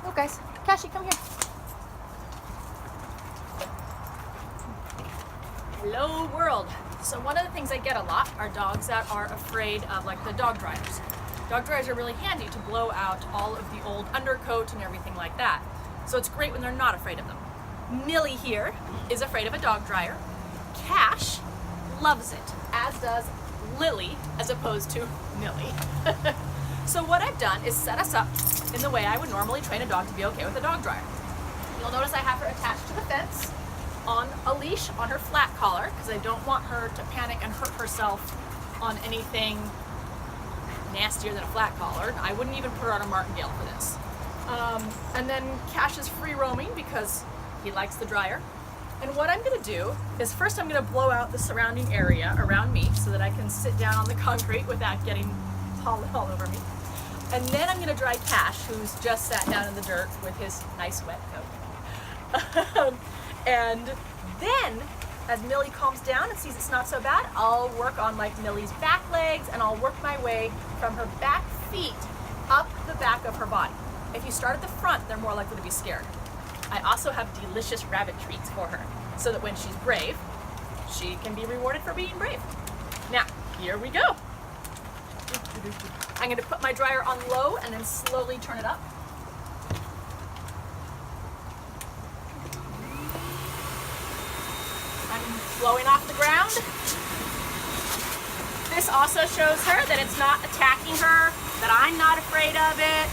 Oh, guys. Cassie, come here. Hello, world. So one of the things I get a lot are dogs that are afraid of, like, the dog dryers. Dog dryers are really handy to blow out all of the old undercoat and everything like that. So it's great when they're not afraid of them. Millie here is afraid of a dog dryer. Cash loves it, as does Lily, as opposed to Millie. So what I've done is set us up in the way I would normally train a dog to be okay with a dog dryer. You'll notice I have her attached to the fence on a leash on her flat collar because I don't want her to panic and hurt herself on anything nastier than a flat collar. I wouldn't even put her on a martingale for this. And then Cash is free roaming because he likes the dryer. And what I'm going to do is first I'm going to blow out the surrounding area around me so that I can sit down on the concrete without getting pollen all over me. And then I'm going to dry Cash, who's just sat down in the dirt with his nice wet coat. And then, as Millie calms down and sees it's not so bad, I'll work on like Millie's back legs and I'll work my way from her back feet up the back of her body. If you start at the front, they're more likely to be scared. I also have delicious rabbit treats for her so that when she's brave, she can be rewarded for being brave. Now, here we go. I'm going to put my dryer on low and then slowly turn it up. I'm blowing off the ground. This also shows her that it's not attacking her, that I'm not afraid of it.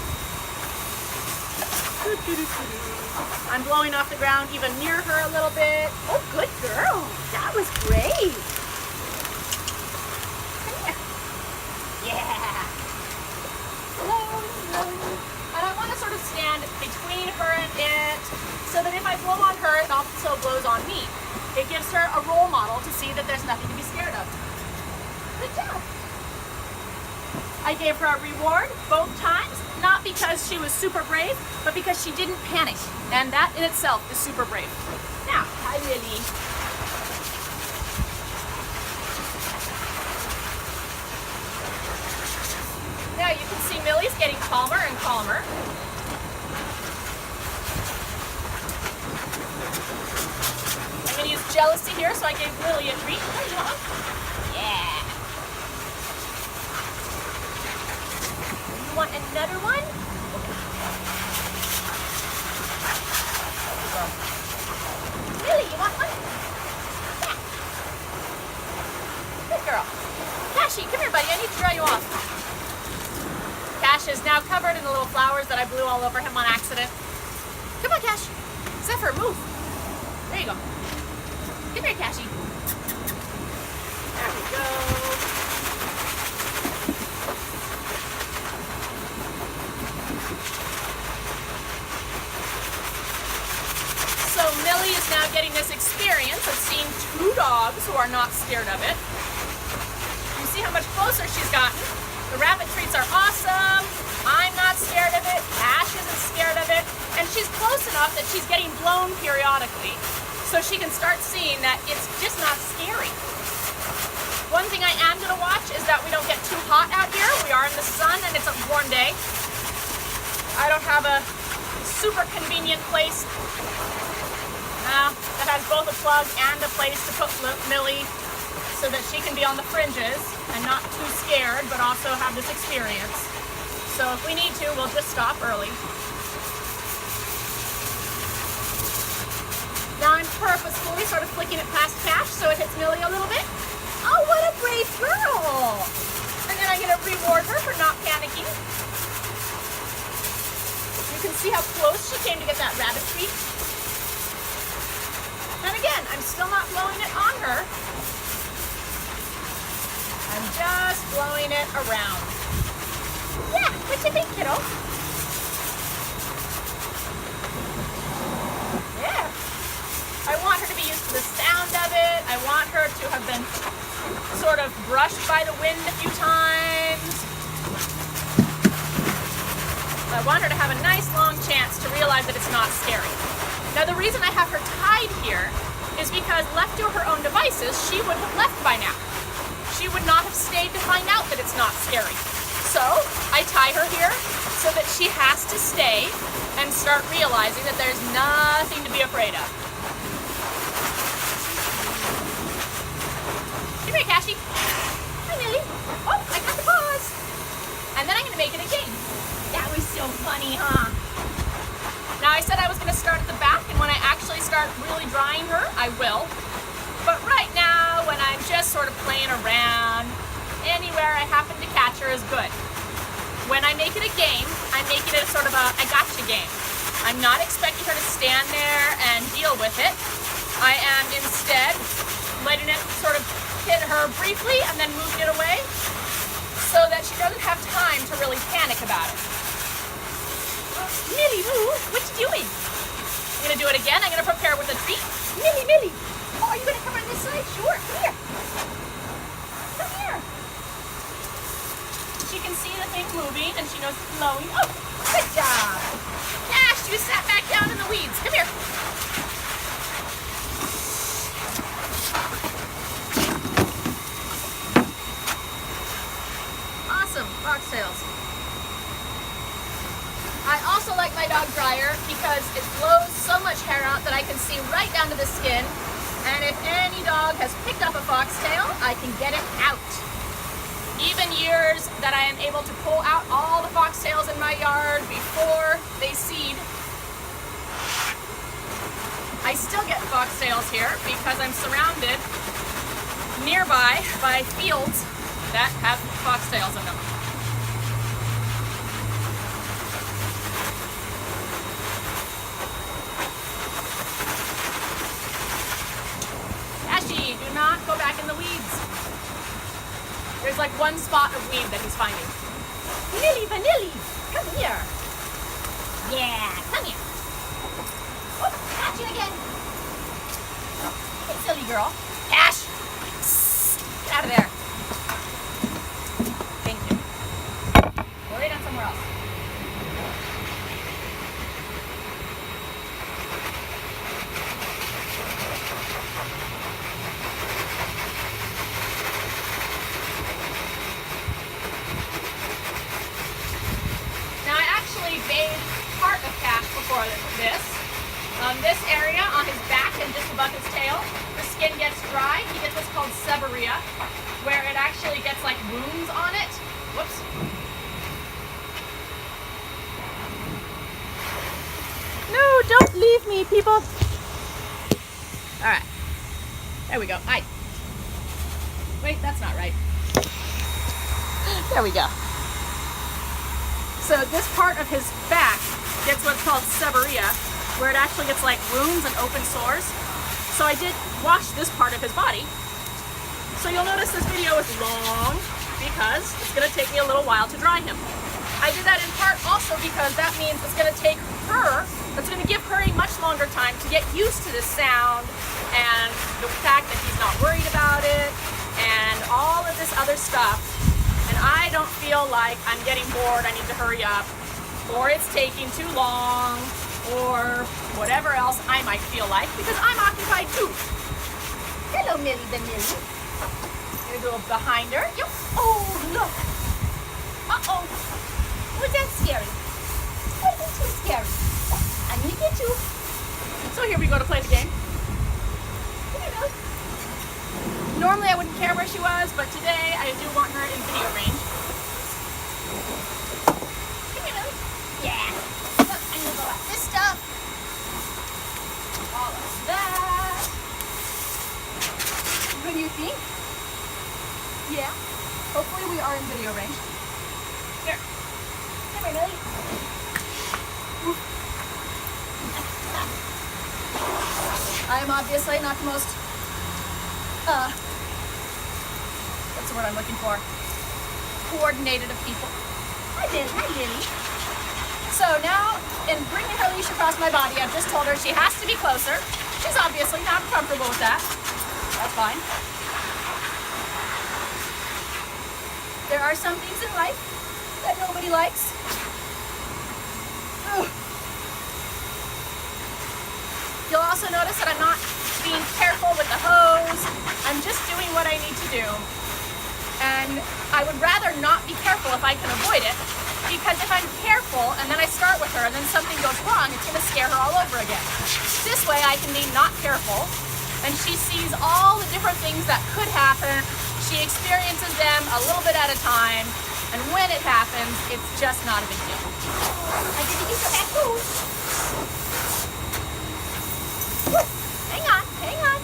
I'm blowing off the ground even near her a little bit. Oh, good girl. That was great. Yeah. And I want to sort of stand between her and it so that if I blow on her, it also blows on me. It gives her a role model to see that there's nothing to be scared of. Good job. I gave her a reward both times, not because she was super brave, but because she didn't panic. And that in itself is super brave. Now, hi Millie. Now you can see Millie's getting calmer and calmer. I'm going to use jealousy here, so I gave Millie a treat. Yeah. You want another one? Millie, you want one? Yeah. Good girl. Cashy, come here, buddy. I need to dry you off. Cash is now covered in the little flowers that I blew all over him on accident. Come on, Cash. Zephyr, move. There you go. Come here, Cashy. There we go. So Millie is now getting this experience of seeing two dogs who are not scared of it. You see how much closer she's gotten. The rabbit treats are awesome. I'm not scared of it. Ash isn't scared of it. And she's close enough that she's getting blown periodically. So she can start seeing that it's just not scary. One thing I am going to watch is that we don't get too hot out here. We are in the sun and it's a warm day. I don't have a super convenient place that has both a plug and a place to put Millie so that she can be on the fringes and not too scared, but also have this experience. So if we need to, we'll just stop early. Now I'm purposefully sort of flicking it past Cash so it hits Millie a little bit. Oh, what a brave girl! And then I'm going to reward her for not panicking. You can see how close she came to get that rabbit treat. And again, I'm still not blowing it on her. I'm just blowing it around. Yeah, what you think, kiddo? Yeah. I want her to be used to the sound of it. I want her to have been sort of brushed by the wind a few times. I want her to have a nice long chance to realize that it's not scary. Now the reason I have her tied here is because left to her own devices, she would have left by now. She would not have stayed to find out that it's not scary. So I tie her here so that she has to stay and start realizing that there's nothing to be afraid of. Come here, Cashy. Hi, Millie. Oh, I got the paws. And then I'm gonna make it a game. That was so funny, huh? Now I said I was gonna start at the back, and when I actually start really drying her, I will. But right now, when I'm just sort of playing around, anywhere I happen to catch her is good. When I make it a game, I'm making it sort of a gotcha game. I'm not expecting her to stand there and deal with it. I am instead letting it sort of hit her briefly and then moving it away so that she doesn't have time to really panic about it. Millie, what you doing? I'm gonna do it again. I'm gonna prepare with a treat. Millie. Oh, are you gonna come on this side? Sure, come here. Come here. She can see the thing moving and she knows it's blowing. Oh, good job. Ash, you sat back down in the weeds. Come here. Awesome, foxtails. I also like my dog dryer because it blows so much hair out that I can see right down to the skin. And if any dog has picked up a foxtail, I can get it out. Even years that I am able to pull out all the foxtails in my yard before they seed, I still get foxtails here because I'm surrounded nearby by fields that have foxtails in them. Ashy, do not go back in the weeds. There's like one spot of weed that he's finding. Millie, Vanilli, come here. Yeah, come here. Oh, got you again. Hey, silly girl. Ash! Get out of there. Thank you. Go lay down somewhere else. Part of Cash before this. This area on his back and just above his tail, the skin gets dry. He gets what's called seborrhea, where it actually gets like wounds on it. Whoops. No, don't leave me, people. All right. There we go. Hi. Wait, that's not right. There we go. So this part of his back gets what's called seborrhea, where it actually gets like wounds and open sores. So I did wash this part of his body. So you'll notice this video is long because it's gonna take me a little while to dry him. I did that in part also because that means it's gonna take her, it's gonna give her a much longer time to get used to this sound and the fact that he's not worried about it and all of this other stuff. And I don't feel like I'm getting bored, I need to hurry up, or it's taking too long, or whatever else I might feel like, because I'm occupied too. Hello, Millie the Millie. I'm gonna go behind her. Yep. Oh, look. Uh-oh. Was that scary? Wasn't too scary. I'm gonna get you. So here we go to play the game. Here we go. Normally I wouldn't care where she was, but today I do want her in video range. Come here, Millie. Yeah. Look, I'm gonna go at this stuff. All of that. What do you think? Yeah. Hopefully we are in video range. Here. Come here, Millie. I am obviously not the most what's the word I'm looking for? Coordinated of people. Hi, Millie. So now, in bringing her leash across my body, I've just told her she has to be closer. She's obviously not comfortable with that. That's fine. There are some things in life that nobody likes. Ugh. You'll also notice that I'm not being careful with the hose. I'm just doing what I need to do. And I would rather not be careful if I can avoid it. Because if I'm careful and then I start with her and then something goes wrong, it's going to scare her all over again. This way I can be not careful and she sees all the different things that could happen. She experiences them a little bit at a time, and when it happens, it's just not a big deal. I get to use your back food. Hang on, hang on.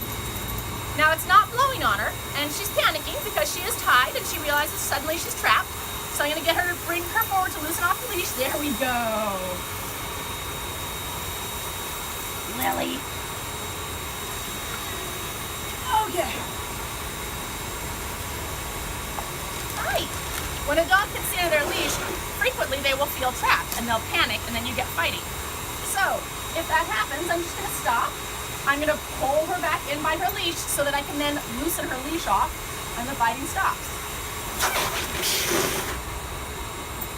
Now it's not blowing on her, and she's panicking because she is tied and she realizes suddenly she's trapped. So I'm going to get her to bring her forward to loosen off the leash. There we go. Lily. Okay. Right. When a dog gets into their leash, frequently they will feel trapped and they'll panic and then you get fighting. So if that happens, I'm just going to stop. I'm going to pull her back in by her leash so that I can then loosen her leash off and the fighting stops.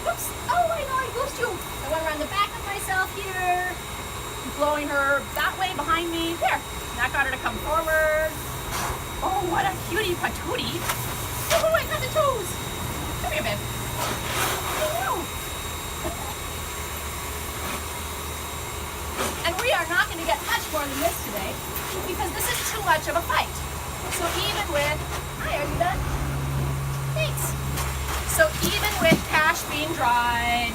Oops. Oh, I know I goosed you. I went around the back of myself here, blowing her that way behind me. There. That got her to come forward. Oh, what a cutie patootie. Oh, I got the toes. Come here, babe. I know. And we are not going to get much more than this today because this is too much of a fight. So even with... Hi, are you done? Thanks. So even with Cash being dried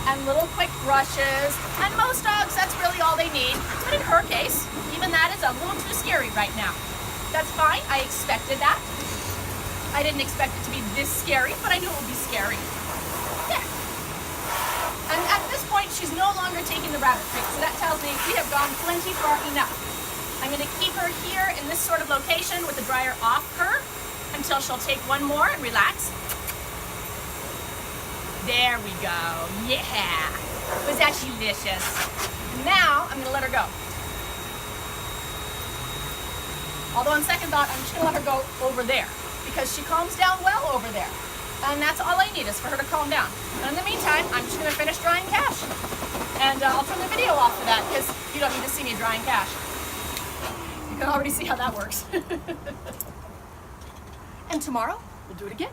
and little quick brushes, and most dogs, that's really all they need. But in her case, even that is a little too scary right now. That's fine. I expected that. I didn't expect it to be this scary, but I knew it would be scary. Yeah. And at this point, she's no longer taking the rabbit trick, so that tells me we have gone plenty far enough. I'm going to keep her here in this sort of location with the dryer off her until she'll take one more and relax. There we go. Yeah. Was that delicious? Now, I'm going to let her go. Although on second thought, I'm just going to let her go over there because she calms down well over there. And that's all I need is for her to calm down. And in the meantime, I'm just going to finish drying Cash. And I'll turn the video off for that because you don't need to see me drying Cash. You can already see how that works. And tomorrow, we'll do it again.